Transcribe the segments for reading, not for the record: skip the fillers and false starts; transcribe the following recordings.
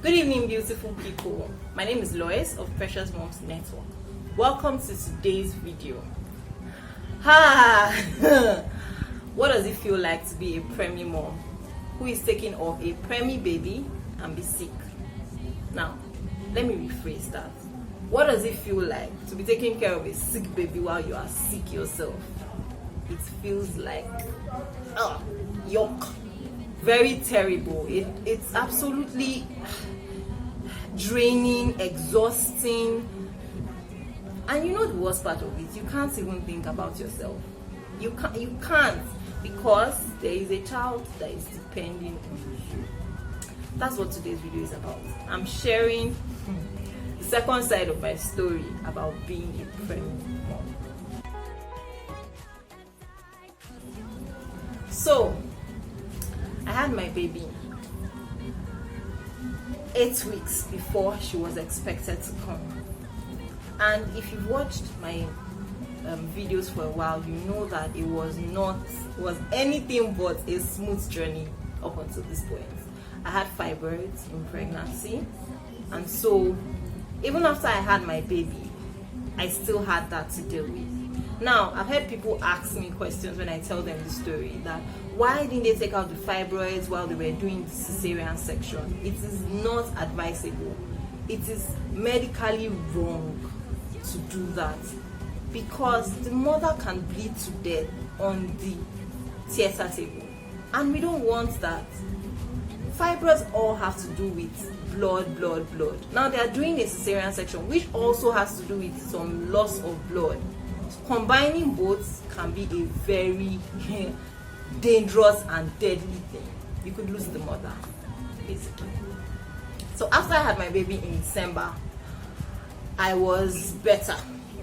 Good evening, beautiful people. My name is Lois of Precious Moms Network. Welcome to today's video. What does it feel like to be a preemie mom who is taking off a preemie baby and be sick? Now, let me rephrase that. What does it feel like to be taking care of a sick baby while you are sick yourself? It feels like, yuck. Very terrible. It's absolutely draining, exhausting, and you know the worst part of it, you can't even think about yourself. You can't, because there is a child that is depending on you. That's what today's video is about. I'm sharing the second side of my story about being a pregnant mom. So I had my baby 8 weeks before she was expected to come. And if you've watched my videos for a while, you know that it was anything but a smooth journey up until this point. I had fibroids in pregnancy, and so even after I had my baby, I still had that to deal with. Now, I've heard people ask me questions when I tell them the story that why didn't they take out the fibroids while they were doing the cesarean section? It is not advisable. It is medically wrong to do that because the mother can bleed to death on the theater table, and we don't want that. Fibroids all have to do with blood. Now they are doing a cesarean section, which also has to do with some loss of blood. Combining both can be a very dangerous and deadly thing. You could lose the mother, basically. So after I had my baby in December, I was better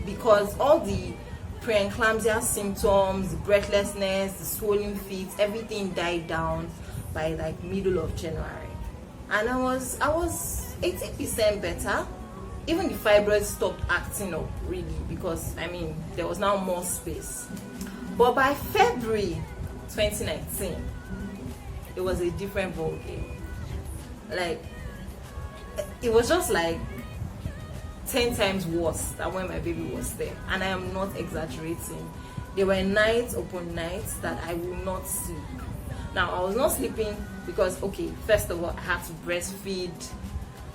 because all the preeclampsia symptoms, the breathlessness, the swollen feet, everything died down by like middle of January, and I was 80% better. Even the fibroids stopped acting up really because there was now more space. But by February 2019, it was a different ball game. Like, it was just like 10 times worse than when my baby was there, and I am not exaggerating. There were nights upon nights that I would not sleep. Now, I was not sleeping because, first of all, I had to breastfeed.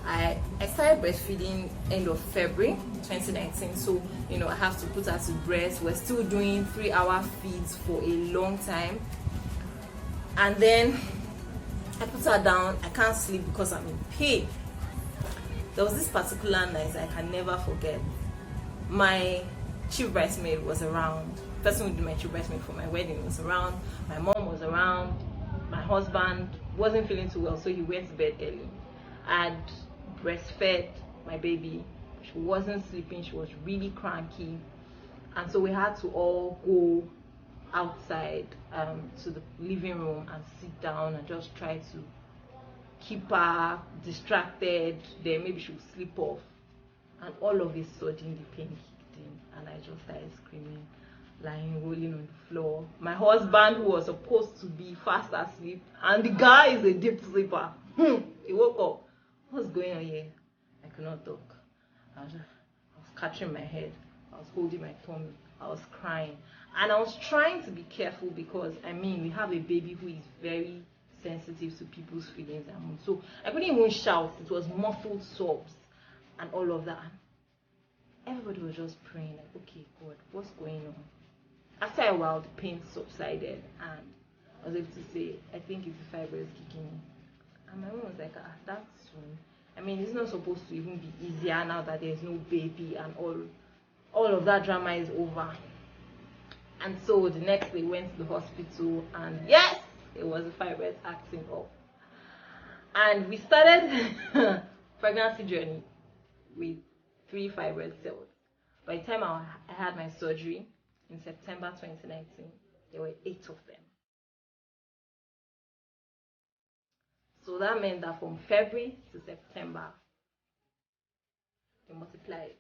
I started breastfeeding end of February 2019, so I have to put her to breast. We're still doing 3-hour feeds for a long time, and then I put her down. I can't sleep because I'm in pain. There was this particular night I can never forget. My chief bridesmaid was around. The person who did my chief bridesmaid for my wedding was around. My mom was around. My husband wasn't feeling too well, so he went to bed early. I'd breastfed my baby. She wasn't sleeping. She was really cranky, and so we had to all go outside to the living room and sit down and just try to keep her distracted. Then maybe she would sleep off, and all of a sudden the pain kicked in, and I just started screaming, rolling on the floor. My husband, who was supposed to be fast asleep, and the guy is a deep sleeper, he woke up. What's going on here? I could not talk. I was catching my head. I was holding my tummy. I was crying, and I was trying to be careful because we have a baby who is very sensitive to people's feelings and moods. So I couldn't even shout. It was muffled sobs and all of that. Everybody was just praying, like, okay, God, what's going on? After a while, the pain subsided, and I was able to say, I think it's the fibroids kicking in. And my mom was like, that's soon. It's not supposed to even be easier now that there's no baby and all of that drama is over. And so the next day, went to the hospital, and yes, it was the fibroids acting up. And we started pregnancy journey with 3 fibroid cells. By the time I had my surgery in September 2019, there were 8 of them. So that meant that from February to September, they multiplied.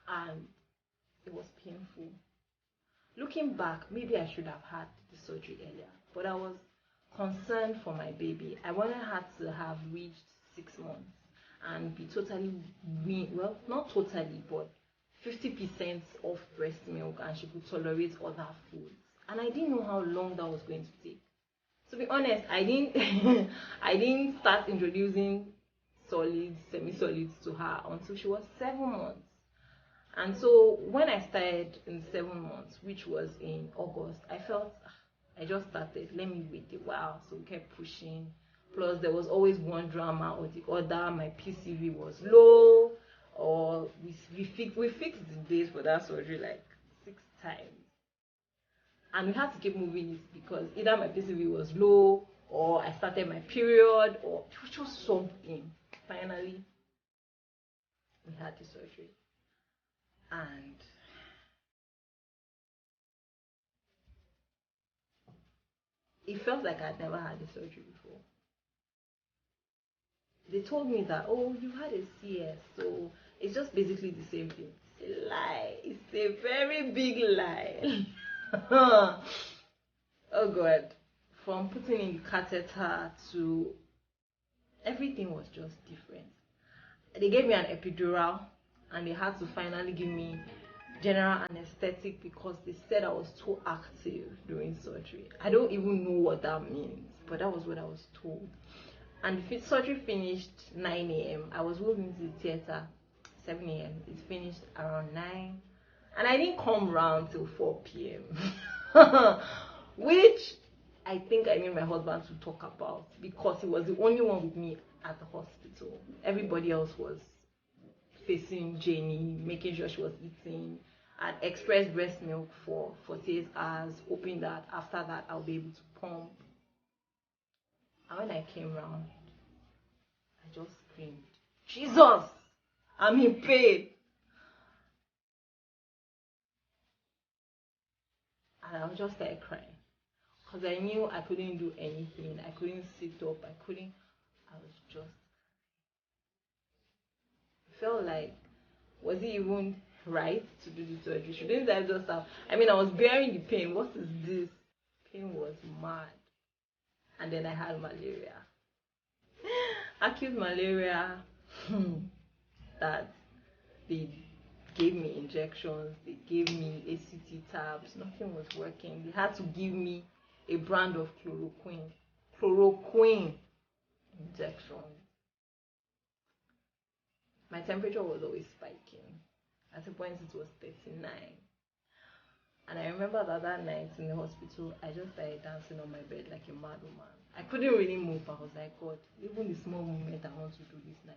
And it was painful. Looking back, maybe I should have had the surgery earlier. But I was concerned for my baby. I wanted her to have reached 6 months and be totally well, not totally, but 50% of breast milk, and she could tolerate other foods. And I didn't know how long that was going to take. To be honest, I didn't I didn't start introducing solids, semi-solids to her until she was 7 months. And so when I started in 7 months, which was in August, I felt I just started, let me wait a while. So we kept pushing. Plus there was always one drama or the other. My PCV was low, or we fixed the days for that surgery like 6 times. And we had to keep moving it because either my PCV was low, or I started my period, or just something. Finally, we had the surgery. And it felt like I'd never had the surgery before. They told me that, oh, you had a CS, so it's just basically the same thing. It's a lie. It's a very big lie. Oh God. From putting in the catheter to everything was just different. They gave me an epidural, and they had to finally give me general anesthetic because they said I was too active during surgery. I don't even know what that means, but that was what I was told. And the surgery finished 9 a.m. I was moved into the theater 7 a.m. It finished around 9, and I didn't come round till 4 p.m. which I think I need my husband to talk about, because he was the only one with me at the hospital. Everybody else was facing Jenny, making sure she was eating, and express breast milk for 48 hours, hoping that after that I'll be able to pump. And when I came round, I just screamed, Jesus, I'm in pain. And I just started crying because I knew I couldn't do anything. I couldn't sit up. I was just, it felt like, was it even right to do the surgery? Shouldn't I just have, I was bearing the pain. What is this? Pain was mad. And then I had malaria. Acute malaria. That they gave me injections, they gave me ACT tabs, nothing was working. They had to give me a brand of chloroquine injection. My temperature was always spiking. At a point it was 39. And I remember that night in the hospital, I just started dancing on my bed like a mad woman. I couldn't really move. I was like, God, even the small moment I want to do this night,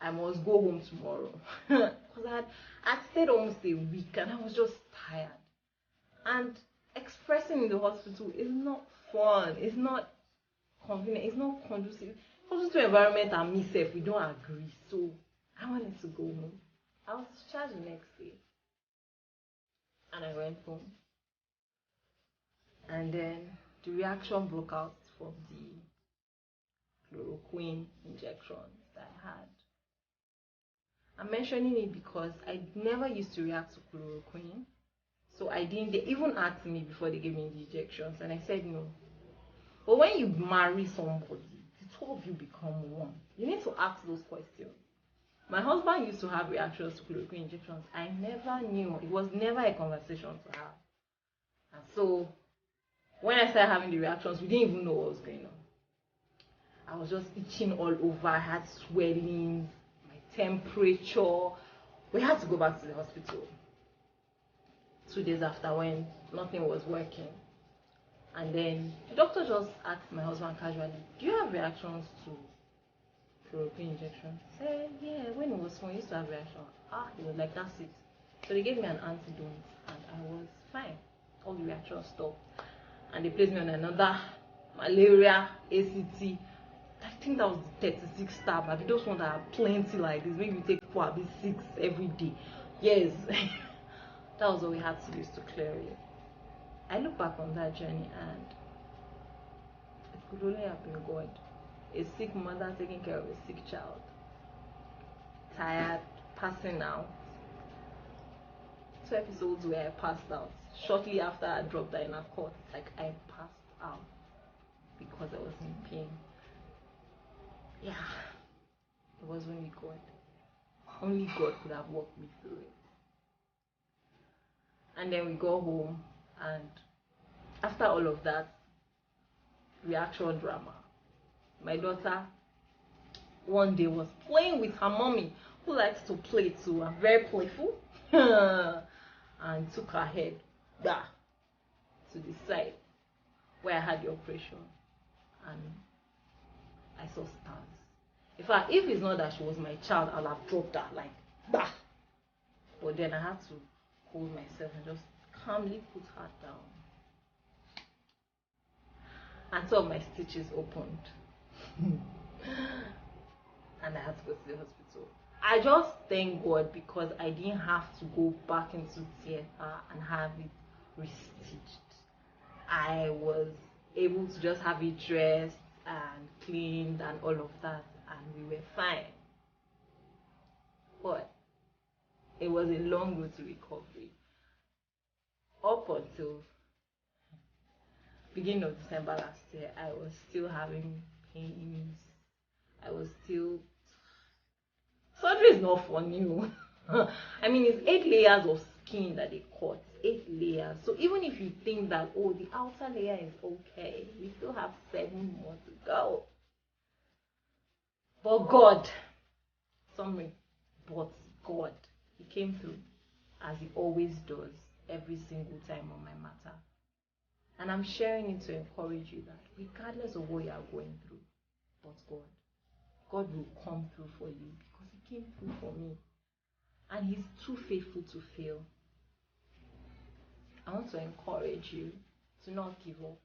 I must go home tomorrow. Because I'd stayed almost a week and I was just tired. And expressing in the hospital is not fun. It's not convenient. It's not conducive. Hospital environment and myself, we don't agree. So I wanted to go home. I was discharged the next day. And I went home. And then the reaction broke out from the chloroquine injections that I had. I'm mentioning it because I never used to react to chloroquine. So I didn't, they even asked me before they gave me the injections, and I said no. But when you marry somebody, the two of you become one. You need to ask those questions. My husband used to have reactions to chloroquine injections. I never knew. It was never a conversation to have. And so when I started having the reactions, we didn't even know what was going on. I was just itching all over. I had swelling, my temperature. We had to go back to the hospital 2 days after when nothing was working. And then the doctor just asked my husband casually, do you have reactions to chloroquine injection? I said, yeah, when it was small, I used to have reaction. He was like, that's it. So they gave me an antidote and I was fine. All the reactions stopped. And they placed me on another malaria ACT. I think that was the 36 tab. I those ones that are plenty like this. Maybe you take 4, at least 6 every day. Yes. That was all we had to use to clear it. I look back on that journey and it could only have been God. A sick mother taking care of a sick child. Tired, passing out. 2 episodes where I passed out. Shortly after I dropped her in a cot, like I passed out. because I was in pain. Yeah, it was only God. Only God could have walked me through it. And then we go home, and after all of that reaction drama, my daughter one day was playing with her mommy, who likes to play too, and very playful, and took her head to the side where I had the operation, and I saw stars. In fact, if it's not that she was my child, I'll have dropped her like that. But then I had to hold myself and just calmly put her down. And some of my stitches opened. And I had to go to the hospital. I just thank God because I didn't have to go back into theater and have it restitched. I was able to just have it dressed and cleaned and all of that, and we were fine. But it was a long road to recovery. Up until beginning of December last year, I was still having pains. I was still... Surgery is not for new. I mean, it's 8 layers of skin that they cut. 8 layers. So even if you think that, oh, the outer layer is okay, we still have 7 more to go. But God, God, He came through as He always does every single time on my matter. And I'm sharing it to encourage you that regardless of what you are going through, but God will come through for you because He came through for me. And He's too faithful to fail. I want to encourage you to not give up.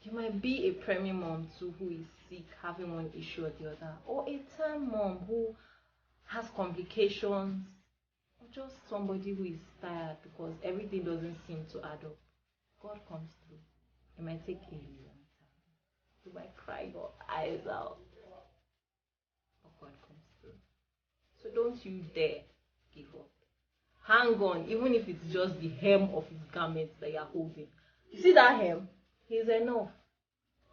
You might be a preemie mom too who is sick, having one issue or the other, or a term mom who has complications, or just somebody who is tired because everything doesn't seem to add up. God comes through. It might take a long time. You might cry your eyes out, but God comes through. So don't you dare give up. Hang on, even if it's just the hem of His garments that you're holding. You see that hem? He's enough.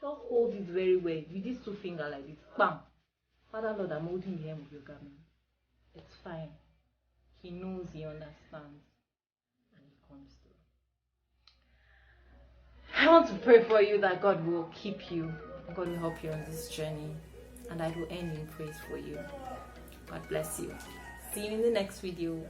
Just hold it very well with these 2 fingers like this. Bam! Father Lord, I'm holding the hem of your garment. It's fine. He knows, He understands, and He comes through. I want to pray for you that God will keep you. God will help you on this journey, and I will end in praise for you. God bless you. See you in the next video.